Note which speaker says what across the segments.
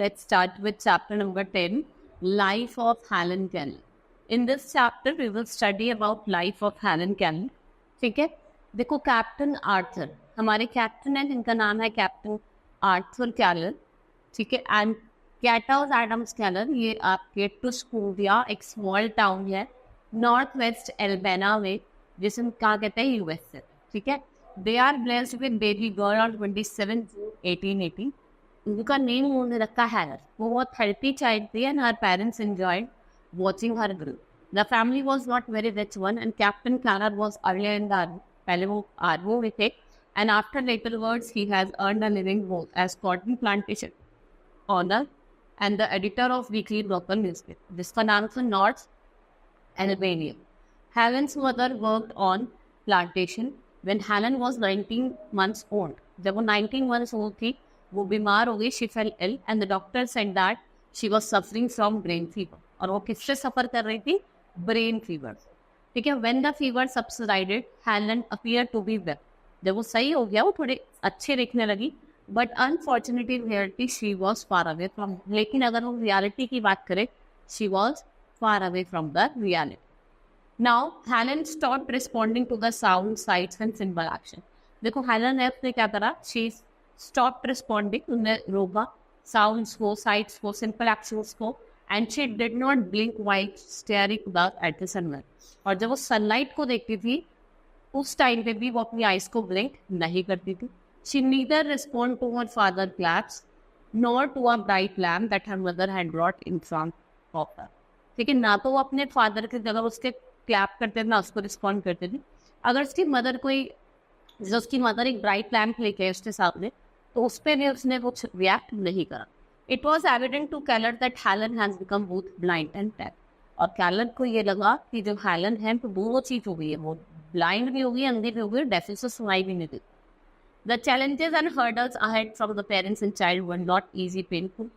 Speaker 1: let's start with chapter number 10, Life of Helen Keller. In this chapter, we will study about life of Helen Keller. ठीक है, देखो captain Arthur, हमारे captain है जिनका नाम है कैप्टन आर्थर कैलर. ठीक है, एंड कैटहाउस एडम्स कैलर ये आपके टुस्कूविया एक स्मॉल टाउन है नॉर्थ वेस्ट एल्बाना में, जिसे कहा कहते हैं यूएस से. ठीक है, they are blessed with baby girl on 27 June 1880. उनका नेम उन्होंने रखा हैलर. वो बहुत हेल्थी चाइल्ड थी and her parents enjoyed watching her grow. The family was not very rich one and captain Keller was earlier in the army. पहले वो army में थे and after later words he has earned a living both as cotton plantation owner and the editor of weekly local newspaper जिसका नाम था north Alabamian. Helen's mother worked on plantation when Helen was 19 months old. जब वो 19 months old थी वो बीमार हो गई. She fell ill and the doctor said that she was suffering from brain fever. और वो किससे सफ़र कर रही थी? Brain fever. ठीक है, when the fever subsided, Helen appeared to be well. जब वो सही हो गया वो थोड़े अच्छे दिखने लगी. But unfortunately in reality she was far away from. लेकिन अगर हम reality की बात करें, she was far away from the reality. Now, Helen stopped responding to the sound, sights and symbol action. देखो हेलन ने अपने क्या करा? She stopped responding. उन्हें रोका sounds को, sights को, simple actions को, and she did not blink while staring at the sunlight. और जब वो sunlight को देखती थी उस टाइम पे भी वो अपनी आइज को blink नहीं करती थी. She neither responded to her father's claps nor to a bright lamp that her mother had brought in front of her. ठीक है, ना तो वो अपने फादर की जगह उसके क्लैप करते थे ना उसको रिस्पॉन्ड करते थे. अगर उसकी मदर उसकी मदर एक ब्राइट लैम्प लेके है उसके सामने तो उस पर भी उसने कुछ रिएक्ट नहीं करा. It was evident to Keller that Helen has become both blind and deaf. और कैलर को ये लगा कि जो हेलन है तो दोनों चीज हो गई है, वो ब्लाइंड भी हो गई, अंधी भी हो गई, डेफ से सुनाई भी नहीं दी. The challenges and hurdles ahead from the parents and child were not easy, painful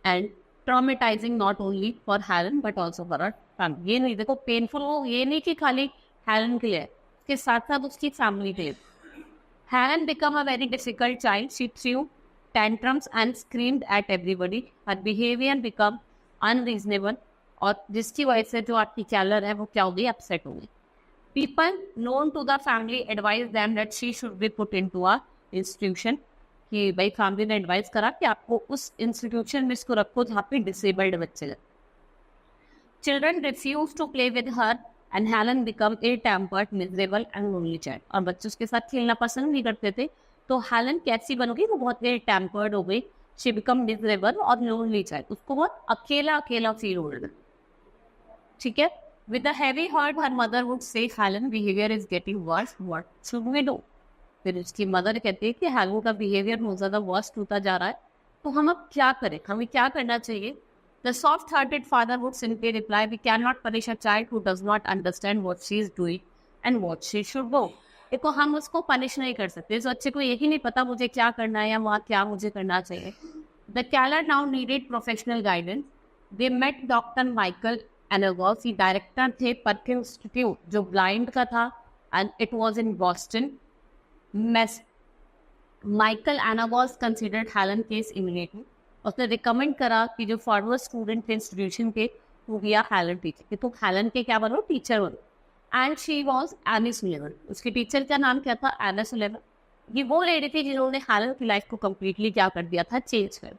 Speaker 1: and traumatising not only for Helen but also for her family. ये नहीं देखो पेनफुल हो, ये नहीं कि खाली हेलन के लिए, उसके साथ साथ उसकी फैमिली के लिए. Helen become a very difficult child. She threw tantrums and screamed at everybody. Her behavior become unreasonable और जिसकी वजह से जो आपकी कैलर है वो क्या हो गई? अपसेट हो गई. People known to the family advised them that she should be put into a institution. कि भाई फैमिली ने एडवाइस करा कि आपको उस इंस्टीट्यूशन में इसको रखो जहाँ पे डिसेबल्ड बच्चे हैं. Children refused to play with her and Helen become ill-tempered, miserable and lonely child. और बच्चे उसके साथ खेलना पसंद नहीं करते थे तो हेलन कैसी बन गई? वो बहुत ill-tempered हो गई. She become miserable और lonely child. उसको बहुत अकेला अकेला फील हो रहा. ठीक है, with a heavy heart her mother would say Helen behavior is getting worse, what should we do? फिर उसकी मदर कहती है कि हेलन का बिहेवियर बहुत ज़्यादा वर्स्ट होता जा रहा है तो हम अब क्या करें, हमें क्या करना चाहिए? The soft-hearted father would simply reply, we cannot punish a child who does not understand what she is doing and what she should do. देखो हम उसको पनिश नहीं कर सकते, इस बच्चे को यही नहीं पता मुझे क्या करना है या वहाँ क्या मुझे करना चाहिए. The Keller now needed professional guidance. They met Dr. Michael Anagos. He director थे पर्किन इंस्टीट्यूट जो ब्लाइंड का था and it was in Boston. Michael Anagos considered Helen case immediately. उसने रिकमेंड करा कि जो फॉर्मर स्टूडेंट थे इंस्टीट्यूशन के वो गया हेलन टीचर कि तुम हेलन के क्या बनो? टीचर बनो. And she was any Sullivan. उसके टीचर का नाम क्या था? एना सुलेवन. ये वो लेडी थी जिन्होंने हेलन की लाइफ को कम्प्लीटली क्या कर दिया था? चेंज कर.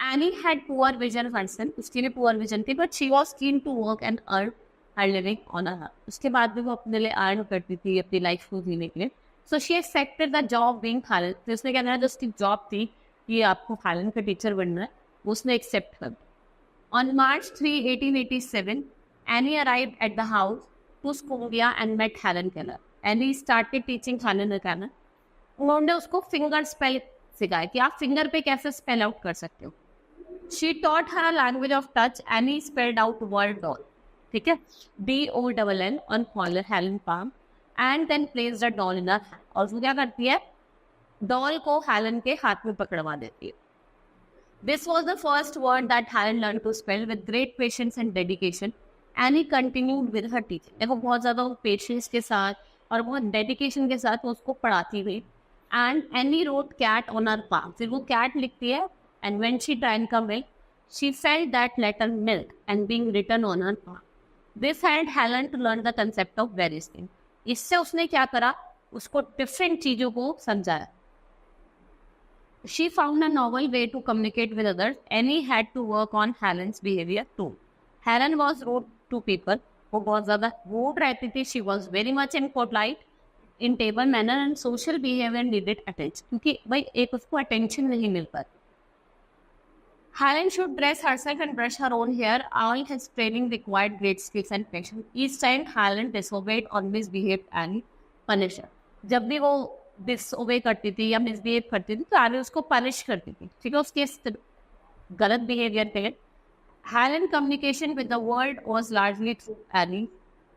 Speaker 1: Annie had poor vision person. उसके लिए पुअर विजन थी but she was keen to work and earn her living on her. उसके बाद भी वो अपने लिए अर्न करती थी अपनी लाइफ को जीने के लिए. So she accepted the job being Helen. तो उसने क्या कहा, जो उसकी जॉब थी कि आपको हेलन का टीचर बनना है, उसने एक्सेप्ट कर. On March 3, 1887, Annie arrived at the house Tuscumbia and met Helen Keller. Annie started teaching Helen Keller. उन्होंने उसको फिंगर स्पेल सिखाया कि आप फिंगर पे कैसे स्पेल आउट कर सकते हो. She taught her language of touch. Annie spelled out word doll. ठीक है, DOLL on Keller Helen palm and then place the doll in her hand. और वो क्या करती है? डॉल को हेलन के हाथ में पकड़वा देती है. This was the first word that Helen learn to spell with great patience and dedication. Annie continued with her teacher. देखो बहुत ज़्यादा पेशेंस के साथ और बहुत डेडिकेशन के साथ वो उसको पढ़ाती गई. And Annie wrote cat on her palm. फिर वो कैट लिखती है and when she drank a milk, she felt that letter milk and being written on her palm. This helped Helen to learn the concept of various things. इससे उसने क्या करा, उसको different चीजों को समझाया. She found a novel way to communicate with others. Annie had to work on Helen's behavior too. Helen was rude to people. वो बहुत ज़्यादा rude रहती थी. She was very much impolite, in table manner and social behavior needed attention. क्योंकि भाई एक उसको attention नहीं मिल पाती. Helen should dress herself and brush her own hair. All his training required great skills and patience. Each time Helen disobeyed or misbehaved, Annie punished her. जब भी वो disobey करती थी या misbehave करती थी तो Annie उसको punish करती थी. ठीक है, उसके गलत behavior पे. Helen's communication with the world was largely through Annie.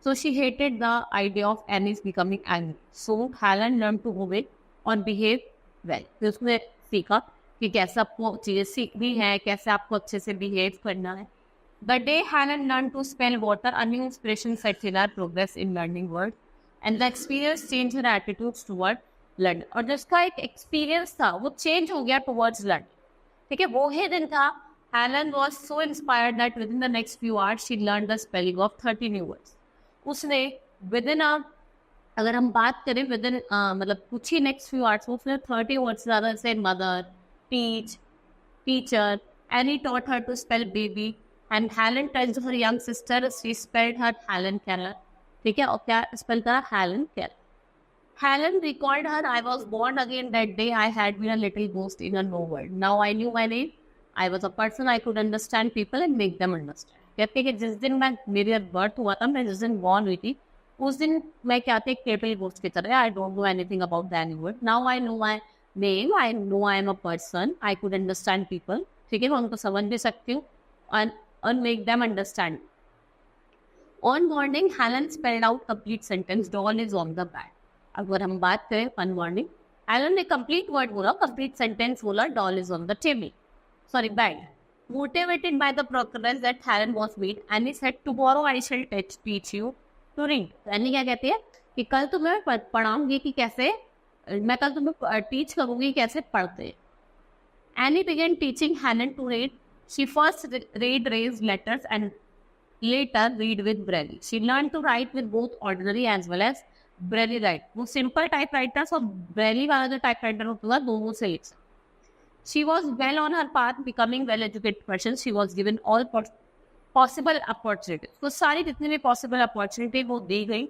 Speaker 1: So she hated the idea of Annie's becoming angry. So Helen learned to obey और behave well. फिर उसने सीखा कि कैसे आपको चीज़ें सीखनी है, कैसे आपको अच्छे से behave करना है. The day Helen learned to spell water, a new inspiration set in her progress in learning words, and the experience changed her attitudes toward learning. और जिसका एक experience था, वो change हो गया towards learning. ठीक है, वो ही दिन था. Helen was so inspired that within the next few hours, she learned the spelling of 30 new words. उसने within अगर हम बात करें within मतलब कुछ ही next few hours उसने 30 words ज़्यादा से mother, teach, teacher, Annie taught her to spell baby, and Helen tells her young sister she spelled her Helen Keller. ठीक है, और क्या spell करा Helen Keller. Helen recalled her, I was born again that day. I had been a little ghost in a new world. Now I knew my name. I was a person I could understand people and make them understand. कहते हैं कि जिस दिन मेरा birth हुआ था, मैं जिस दिन बॉर्न हुई थी, उस दिन मैं क्या थे, केपल गोस्ट की तरह. I don't know anything about the any word. Now I know my name, I know I am a person, I could understand people. ठीक है, मैं उनको समझ भी सकती हूँ and make them understand. On morning, Helen spelled out complete sentence. Doll is on the bed. अगर हम बात करें on morning, Helen ने complete word बोला, complete sentence बोला, doll is on the table. Sorry, bed. Motivated by the progress that Helen was made, Annie said, "Tomorrow I shall teach you to read." Annie क्या कहती है कि कल तुम्हें पढ़ाऊंगी कि कैसे, मैं कल तुम्हें टीच करूंगी कैसे पढ़ते. Annie began teaching Helen to read. She first read raised letters and later read with Braille. She learned to write with both ordinary as well as Braille write. वो simple typewriters और Braille वाला जो typewriter होता था दोनों से लिख सकते. She was well on her path becoming well-educated person. She was given all possible opportunities. तो सारी जितनी भी possible opportunity वो दी गई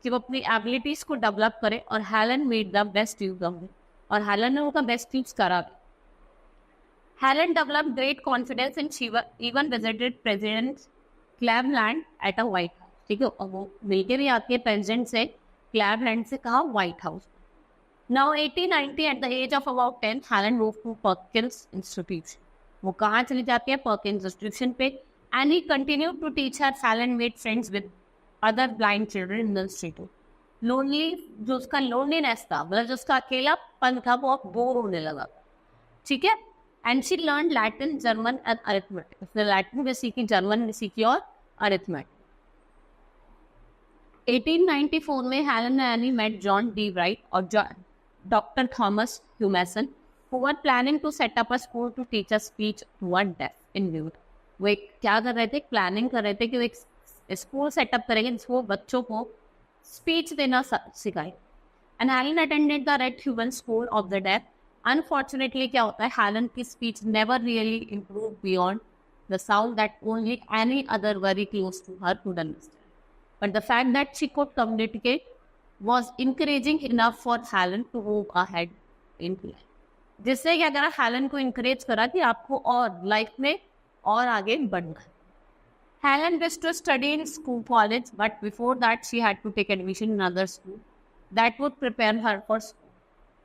Speaker 1: कि वो अपनी abilities को develop करे, और Helen made the best use of it. और Helen ने उनका best use करा. Helen developed great confidence and she even visited President Cleveland at a White House. ठीक है, और वो मिलके भी आती है प्रेसिडेंट से, क्लेवलैंड से कहा White House. Now 1890, at the age of about 10, Helen moved to Perkins Institution. वो कहाँ चली जाती है, Perkins Institution पे. And he continued to teach her. Helen made friends with other blind children in the institute. Lonely, जो उसका loneliness था, मतलब जो उसका अकेलापन था, वो अब बोर होने लगा. ठीक है. And she learned Latin, German and arithmetic. उसने Latin भी सीखी, German भी सीखी और arithmetic. 1894 में Helen and Annie met John D. Wright और Dr. Thomas Humason, who were planning to set up a school to teach a speech to one deaf individual. वो एक क्या कर रहे थे, प्लानिंग कर रहे थे कि वो एक स्कूल सेटअप करेंगे जिसको बच्चों को स्पीच देना सिखाए. And Helen attended the Red Human School of the Deaf. Unfortunately, क्या होता है, Helen की speech never really improved beyond the sound that only any other very close to her could understand. But the fact that she could communicate was encouraging enough for Helen to move ahead in life. जिससे क्या करा, Helen को encourage करा कि आपको और life में और आगे बढ़ना है. Helen wished to study in school college, but before that she had to take admission in another school that would prepare her for school.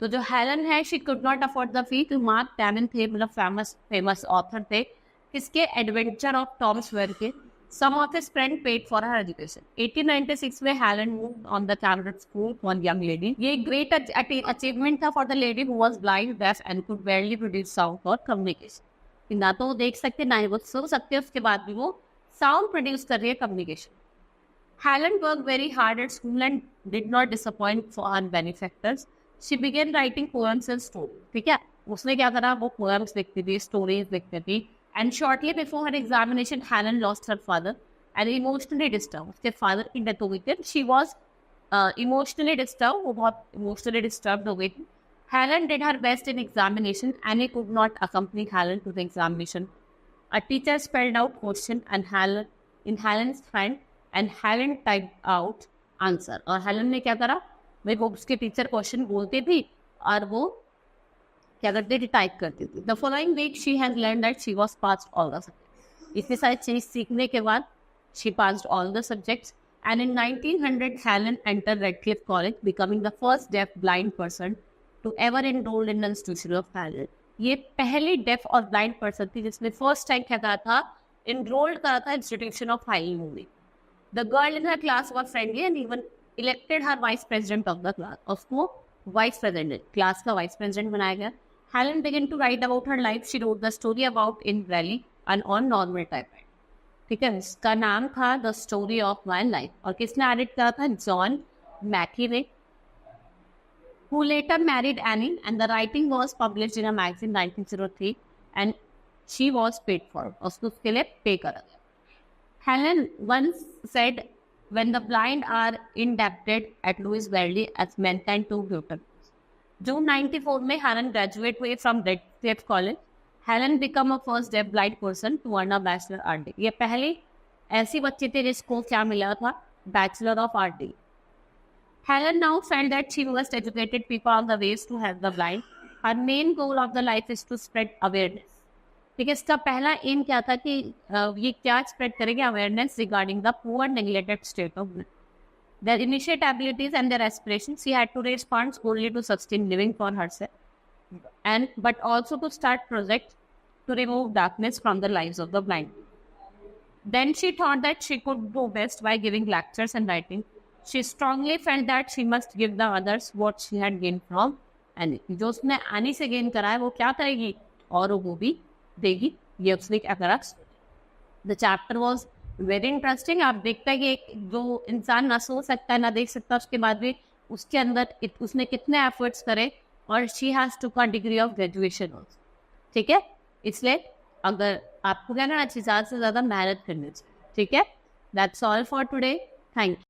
Speaker 1: तो जो Helen है, she could not afford the fee. तो mark टैमन थे, मतलब famous author थे, किसके, Adventure of Tom Sawyer के. Some of his friends paid for her education. 1896 में Helen moved on the Cambridge School for young lady. ये great achievement था for the lady who was blind, deaf and could barely produce sound for communication. ना तो वो देख सकते, ना ही वो सुन सकते, उसके बाद भी वो sound produce कर रही है communication. Helen worked very hard at school and did not disappoint for her benefactors. She began writing poems and stories. ठीक है, उसने क्या करा, वो पोएम्स लिखती थी, स्टोरीज लिखती थी. And shortly before her examination Helen lost her father and emotionally disturb. उसके फादर की डेथ हो गई थी. शी वॉज इमोशनली डिस्टर्ब, वो बहुत इमोशनली डिस्टर्ब हो गई थी. Helen did her best in examination and he could not accompany Helen to the examination. A teacher spelled out question and Helen in Helen's hand and Helen typed out answer. और Helen ने क्या करा, भाई वो उसके teacher question बोलते थी और वो क्या करती थी, टाइप करती थी. The following week she has learn that she was passed all the subjects. इतनी सारी चीज सीखने के बाद she passed all the subjects. And in 1900 Helen enter Radcliffe college, becoming the first deaf blind person to ever enrolled in the institution of Helen. ये पहली def और blind person थी जिसने फर्स्ट टाइम क्या करा था, एनरोल्ड करा था इंस्टीट्यूशन ऑफ हाइलिंग में. The girl in her class was friendly and even elected her vice president of the class. उसको वाइस प्रेसिडेंट, क्लास का वाइस प्रेसिडेंट बनाया गया. Helen began to write about her life. She wrote the story about in Raleigh and on normal typewriter. ठीक है, इसका नाम था the story of my life. और किसने एडिट करा था, जॉन मैकी ने, who later married Annie, and the writing was published in a magazine 1903 and she was paid for. उसको उसके लिए पे करा गया. Helen once said, when the blind are indebted at Louis Verdi as maintained to Newton. June 94 में Helen graduate हुई from Redcliffe College. Helen become a first deaf blind person to earn a bachelor art degree. ये पहली ऐसी बच्ची थी जिसको क्या मिला था, bachelor of art degree. Helen now felt that she must educate people on the ways to help the blind. Her main goal of the life is to spread awareness. ठीक है, इसका पहला एम क्या था कि ये क्या स्प्रेड करेंगे, awareness regarding the poor neglected state of blind. Their initiate abilities and their aspirations, she had to raise funds only to sustain living for herself, but also to start projects to remove darkness from the lives of the blind. Then she thought that she could do best by giving lectures and writing. She strongly felt that she must give the others what she had gained from Annie. जो उसने Annie से gain करा है वो क्या करेगी और वो भी देगी. ये उसने क्या करा. The chapter was very interesting. आप देखते हैं कि जो इंसान ना सो सकता है ना देख सकता, उसके बाद भी उसके अंदर उसने कितने एफर्ट्स करे. और शी हैज़ टू का डिग्री ऑफ ग्रेजुएशन ऑल्सो. ठीक है, इसलिए अगर आपको क्या करना चाहिए, ज़्यादा से ज़्यादा मेहनत करनी चाहिए. ठीक है, that's all for today. Thank you.